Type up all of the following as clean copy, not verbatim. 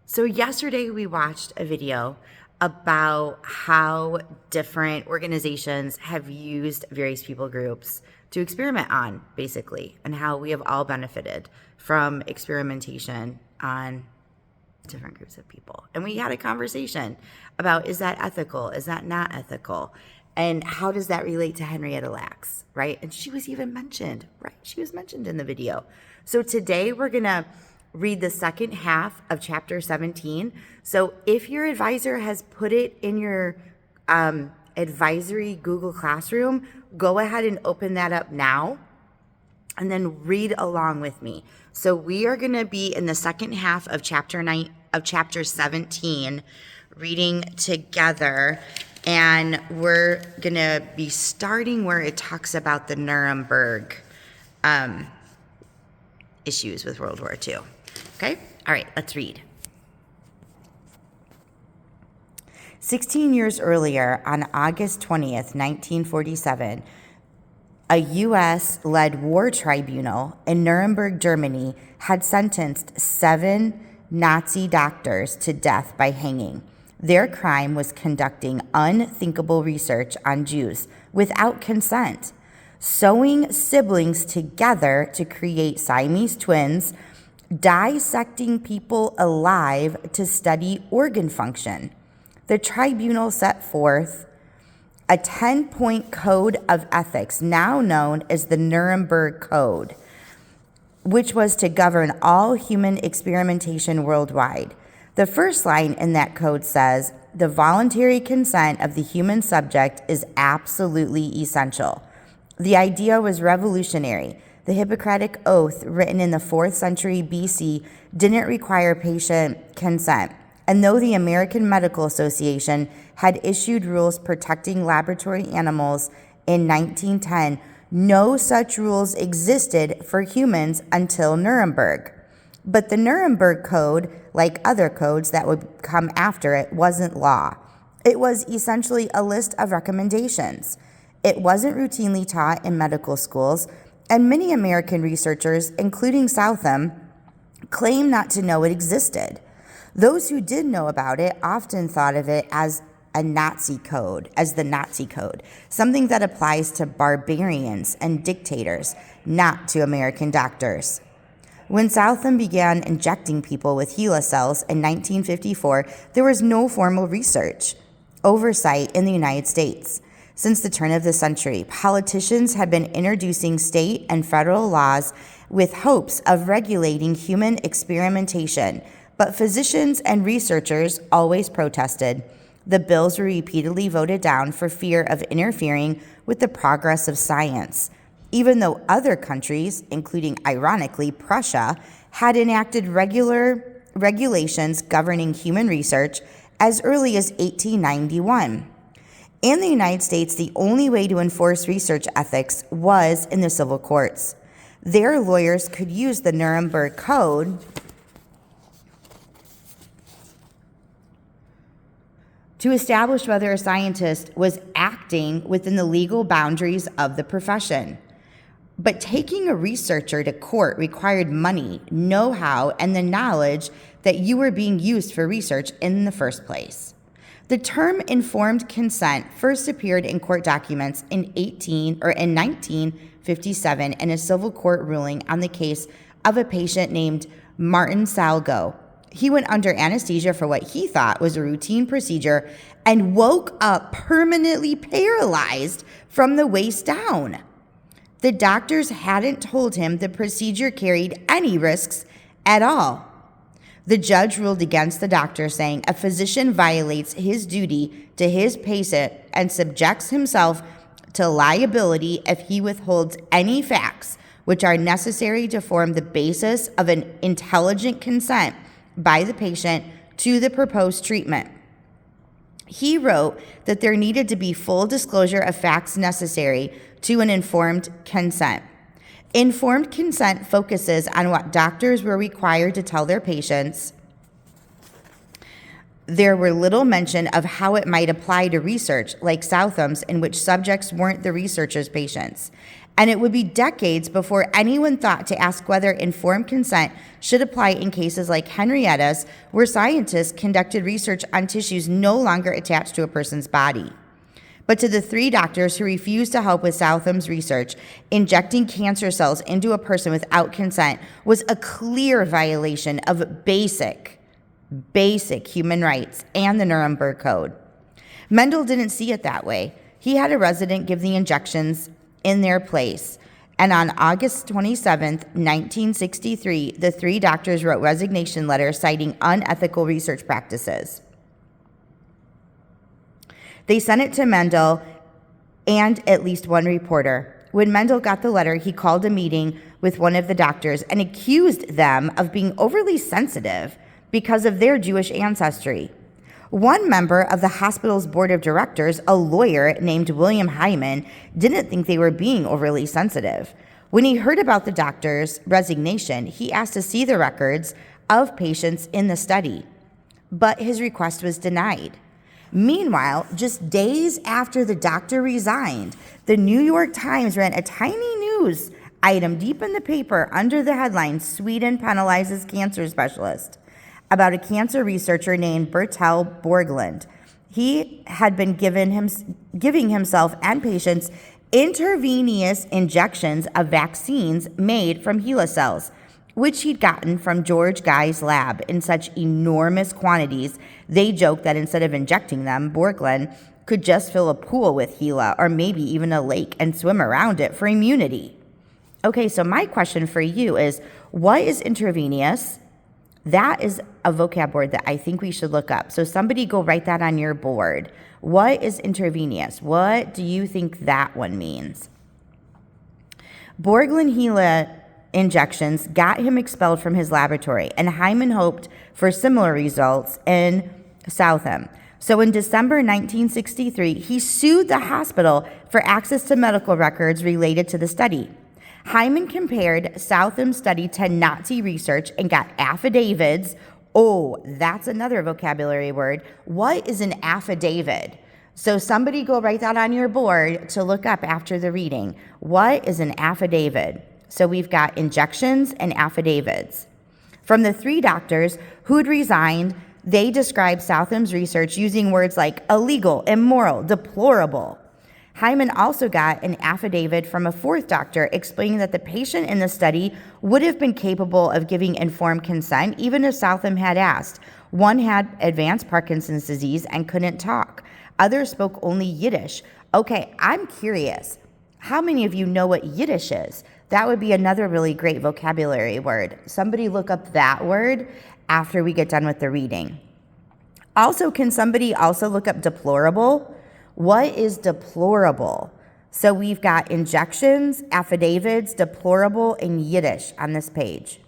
So yesterday we watched a video about how different organizations have used various people groups to experiment on, basically, and how we have all benefited from experimentation on different groups of people. And we had a conversation about, is that ethical? Is that not ethical? And how does that relate to Henrietta Lacks, right? And she was even mentioned, right? She was mentioned in the video. So today we're going to read the second half of chapter 17. So if your advisor has put it in your advisory Google Classroom, go ahead and open that up now and then read along with me. So we are going to be in the second half of chapter 17, reading together, and we're going to be starting where it talks about the Nuremberg issues with World War II. Okay? All right, let's read. 16 years earlier, on August 20th, 1947, a U.S.-led war tribunal in Nuremberg, Germany, had sentenced 7 Nazi doctors to death by hanging. Their crime was conducting unthinkable research on Jews without consent, sewing siblings together to create Siamese twins, dissecting people alive to study organ function. The tribunal set forth a 10-point code of ethics, now known as the Nuremberg Code, which was to govern all human experimentation worldwide. The first line in that code says, "The voluntary consent of the human subject is absolutely essential." The idea was revolutionary. The Hippocratic Oath, written in the 4th century BC, didn't require patient consent. And though the American Medical Association had issued rules protecting laboratory animals in 1910, no such rules existed for humans until Nuremberg. But the Nuremberg Code, like other codes that would come after it, wasn't law. It was essentially a list of recommendations. It wasn't routinely taught in medical schools, and many American researchers, including Southam, claim not to know it existed. Those who did know about it often thought of it as the Nazi code, something that applies to barbarians and dictators, not to American doctors. When Southam began injecting people with HeLa cells in 1954, there was no formal research oversight in the United States. Since the turn of the century, politicians had been introducing state and federal laws with hopes of regulating human experimentation, but physicians and researchers always protested. The bills were repeatedly voted down for fear of interfering with the progress of science, even though other countries, including, ironically, Prussia, had enacted regulations governing human research as early as 1891. In the United States, the only way to enforce research ethics was in the civil courts. Their lawyers could use the Nuremberg Code to establish whether a scientist was acting within the legal boundaries of the profession. But taking a researcher to court required money, know-how, and the knowledge that you were being used for research in the first place. The term informed consent first appeared in court documents in 1957 in a civil court ruling on the case of a patient named Martin Salgo. He went under anesthesia for what he thought was a routine procedure and woke up permanently paralyzed from the waist down. The doctors hadn't told him the procedure carried any risks at all. The judge ruled against the doctor, saying a physician violates his duty to his patient and subjects himself to liability if he withholds any facts which are necessary to form the basis of an intelligent consent by the patient to the proposed treatment. He wrote that there needed to be full disclosure of facts necessary to an informed consent. Informed consent focuses on what doctors were required to tell their patients. There were little mention of how it might apply to research, like Southam's, in which subjects weren't the researcher's patients. And it would be decades before anyone thought to ask whether informed consent should apply in cases like Henrietta's, where scientists conducted research on tissues no longer attached to a person's body. But to the 3 doctors who refused to help with Southam's research, injecting cancer cells into a person without consent was a clear violation of basic human rights and the Nuremberg Code. Mendel didn't see it that way. He had a resident give the injections in their place. And on August 27, 1963, the 3 doctors wrote resignation letters citing unethical research practices. They sent it to Mendel and at least one reporter. When Mendel got the letter, he called a meeting with one of the doctors and accused them of being overly sensitive because of their Jewish ancestry. One member of the hospital's board of directors, a lawyer named William Hyman, didn't think they were being overly sensitive. When he heard about the doctor's resignation, he asked to see the records of patients in the study, but his request was denied. Meanwhile, just days after the doctor resigned, the New York Times ran a tiny news item deep in the paper under the headline, "Sweden Penalizes Cancer Specialist," about a cancer researcher named Bertel Borglund. He had been giving himself and patients intravenous injections of vaccines made from Hela cells, which he'd gotten from George Guy's lab in such enormous quantities, they joked that instead of injecting them, Borglund could just fill a pool with Hela or maybe even a lake and swim around it for immunity. Okay, so my question for you is, what is intravenous? That is a vocab word that I think we should look up. So somebody go write that on your board. What is intravenous? What do you think that one means? Borglund Hela injections got him expelled from his laboratory, and Hyman hoped for similar results in Southam. So in December 1963, he sued the hospital for access to medical records related to the study. Hyman compared Southam's study to Nazi research and got affidavits. Oh, that's another vocabulary word. What is an affidavit? So somebody go write that on your board to look up after the reading. What is an affidavit? So we've got injections and affidavits. From the 3 doctors who'd resigned, they described Southam's research using words like illegal, immoral, deplorable. Hyman also got an affidavit from a 4th doctor explaining that the patient in the study would have been capable of giving informed consent even if Southam had asked. One had advanced Parkinson's disease and couldn't talk. Others spoke only Yiddish. Okay, I'm curious. How many of you know what Yiddish is? That would be another really great vocabulary word. Somebody look up that word after we get done with the reading. Also, can somebody also look up deplorable? What is deplorable? So we've got injections, affidavits, deplorable, and Yiddish on this page.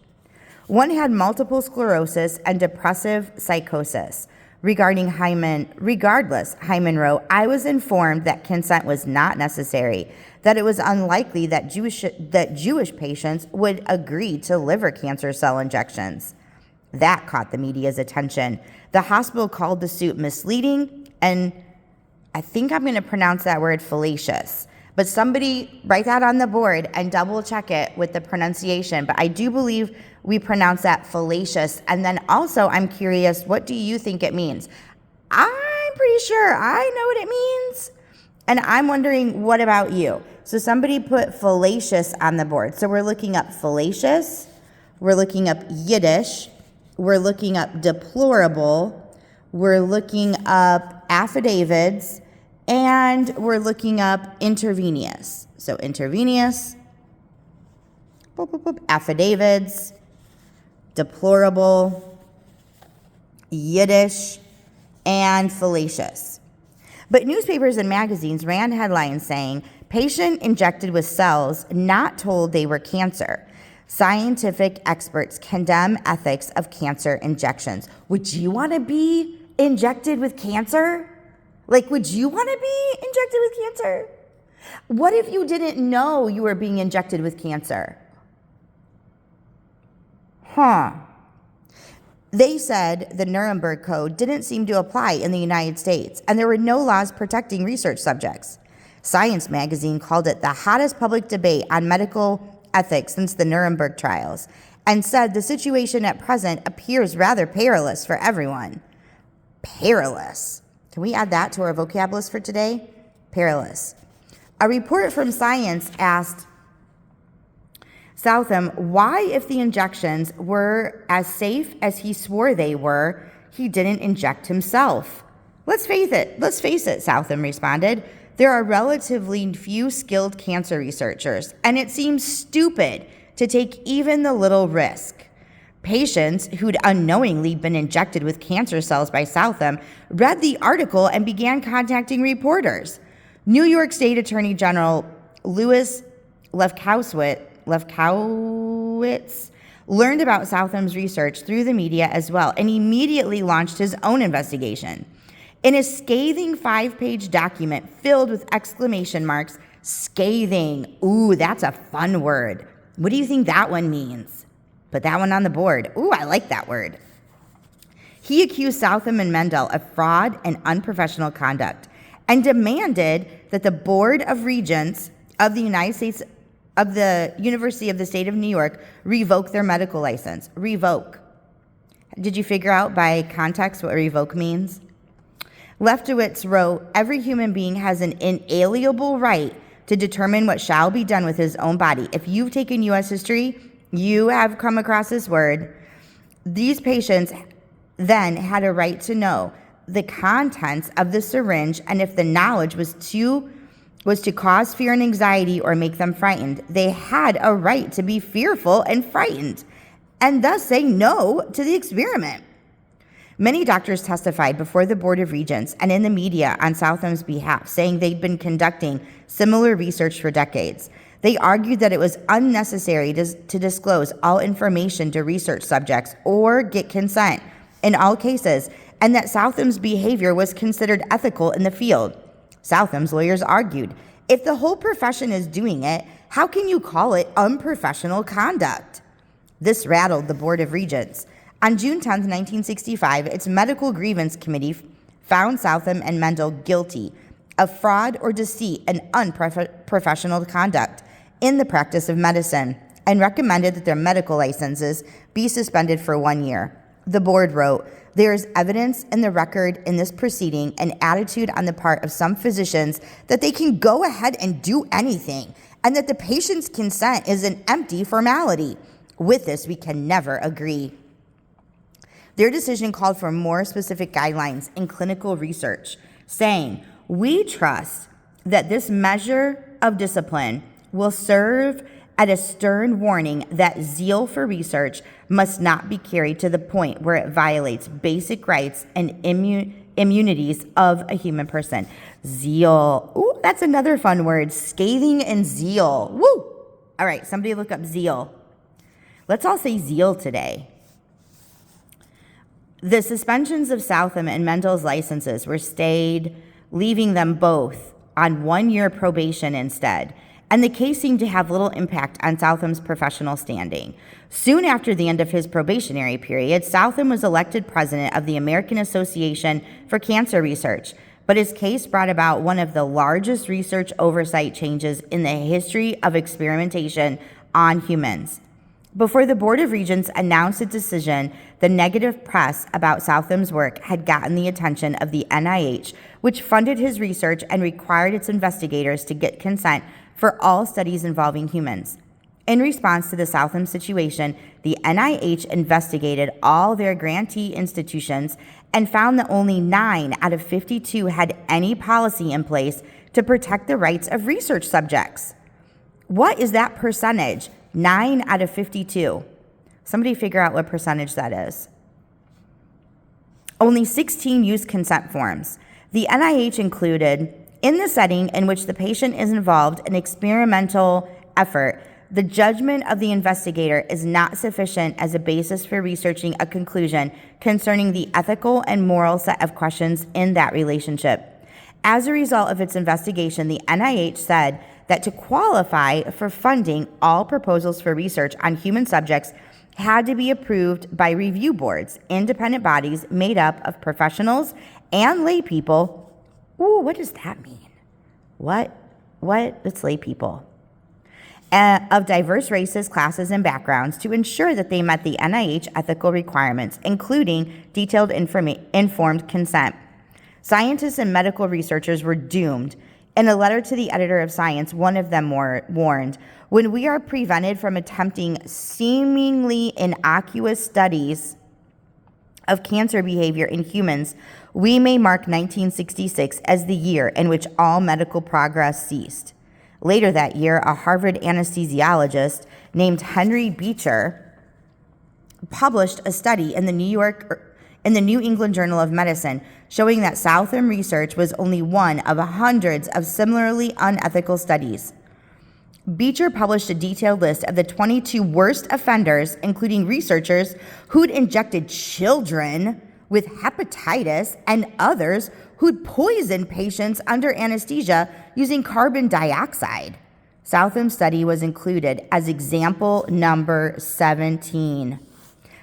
One had multiple sclerosis and depressive psychosis. Regardless, Hyman wrote, I was informed that consent was not necessary, that it was unlikely that Jewish patients would agree to liver cancer cell injections. That caught the media's attention. The hospital called the suit misleading, and I think I'm going to pronounce that word fallacious. But somebody write that on the board and double check it with the pronunciation. But I do believe we pronounce that fallacious. And then also, I'm curious, what do you think it means? I'm pretty sure I know what it means. And I'm wondering, what about you? So somebody put fallacious on the board. So we're looking up fallacious. We're looking up Yiddish. We're looking up deplorable. We're looking up affidavits. And we're looking up intravenous. So intravenous, affidavits, deplorable, Yiddish, and fallacious. But newspapers and magazines ran headlines saying, patient injected with cells not told they were cancer. Scientific experts condemn ethics of cancer injections. Would you want to be injected with cancer? Like, would you want to be injected with cancer? What if you didn't know you were being injected with cancer? They said the Nuremberg Code didn't seem to apply in the United States, and there were no laws protecting research subjects. Science magazine called it the hottest public debate on medical ethics since the Nuremberg trials, and said the situation at present appears rather perilous for everyone. Perilous. Can we add that to our vocab list for today? Perilous. A report from Science asked Southam why, if the injections were as safe as he swore they were, he didn't inject himself. Let's face it, Southam responded. There are relatively few skilled cancer researchers, and it seems stupid to take even the little risk. Patients who'd unknowingly been injected with cancer cells by Southam read the article and began contacting reporters. New York State Attorney General Louis Lefkowitz learned about Southam's research through the media as well and immediately launched his own investigation. In a scathing 5-page document filled with exclamation marks, scathing, ooh, that's a fun word. What do you think that one means? Put that one on the board. Ooh, I like that word. He accused Southam and Mendel of fraud and unprofessional conduct and demanded that the Board of Regents of the University of the State of New York revoke their medical license. Revoke. Did you figure out by context what revoke means? Lefkowitz wrote, every human being has an inalienable right to determine what shall be done with his own body. If you've taken U.S. history, you have come across this word. These patients then had a right to know the contents of the syringe, and if the knowledge was to cause fear and anxiety or make them frightened, they had a right to be fearful and frightened, and thus say no to the experiment. Many doctors testified before the Board of Regents and in the media on Southam's behalf, saying they'd been conducting similar research for decades. They argued that it was unnecessary to disclose all information to research subjects or get consent in all cases, and that Southam's behavior was considered ethical in the field. Southam's lawyers argued, if the whole profession is doing it, how can you call it unprofessional conduct? This rattled the Board of Regents. On June 10, 1965, its Medical Grievance Committee found Southam and Mendel guilty of fraud or deceit and unprofessional conduct in the practice of medicine and recommended that their medical licenses be suspended for 1 year. The board wrote, there is evidence in the record in this proceeding an attitude on the part of some physicians that they can go ahead and do anything and that the patient's consent is an empty formality. With this, we can never agree. Their decision called for more specific guidelines in clinical research, saying, we trust that this measure of discipline will serve as a stern warning that zeal for research must not be carried to the point where it violates basic rights and immunities of a human person. Zeal. Ooh, that's another fun word. Scathing and zeal. Woo! All right, somebody look up zeal. Let's all say zeal today. The suspensions of Southam and Mendel's licenses were stayed, leaving them both on 1 year probation instead, and the case seemed to have little impact on Southam's professional standing. Soon after the end of his probationary period, Southam was elected president of the American Association for Cancer Research, but his case brought about one of the largest research oversight changes in the history of experimentation on humans. Before the Board of Regents announced its decision, the negative press about Southam's work had gotten the attention of the NIH, which funded his research and required its investigators to get consent for all studies involving humans. In response to the Southam situation, the NIH investigated all their grantee institutions and found that only 9 out of 52 had any policy in place to protect the rights of research subjects. What is that percentage? 9 out of 52. Somebody figure out what percentage that is. Only 16 used consent forms. The NIH included, in the setting in which the patient is involved in experimental effort, the judgment of the investigator is not sufficient as a basis for researching a conclusion concerning the ethical and moral set of questions in that relationship. As a result of its investigation, the NIH said that to qualify for funding, all proposals for research on human subjects had to be approved by review boards, independent bodies made up of professionals and lay people. Ooh, what does that mean? What what? It's lay people. Of diverse races, classes, and backgrounds to ensure that they met the NIH ethical requirements, including detailed informed consent. Scientists and medical researchers were doomed. In a letter to the editor of Science, one of them warned, when we are prevented from attempting seemingly innocuous studies of cancer behavior in humans, we may mark 1966 as the year in which all medical progress ceased. Later that year, a Harvard anesthesiologist named Henry Beecher published a study in the New England Journal of Medicine showing that Southam research was only one of hundreds of similarly unethical studies. Beecher published a detailed list of the 22 worst offenders, including researchers who'd injected children with hepatitis and others who'd poisoned patients under anesthesia using carbon dioxide. Southam's study was included as example number 17.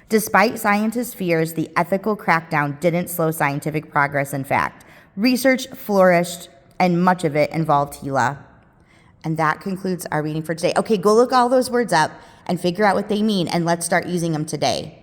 Despite scientists' fears, the ethical crackdown didn't slow scientific progress. In fact, research flourished, and much of it involved Hela. And that concludes our reading for today. Okay, go look all those words up and figure out what they mean, and let's start using them today.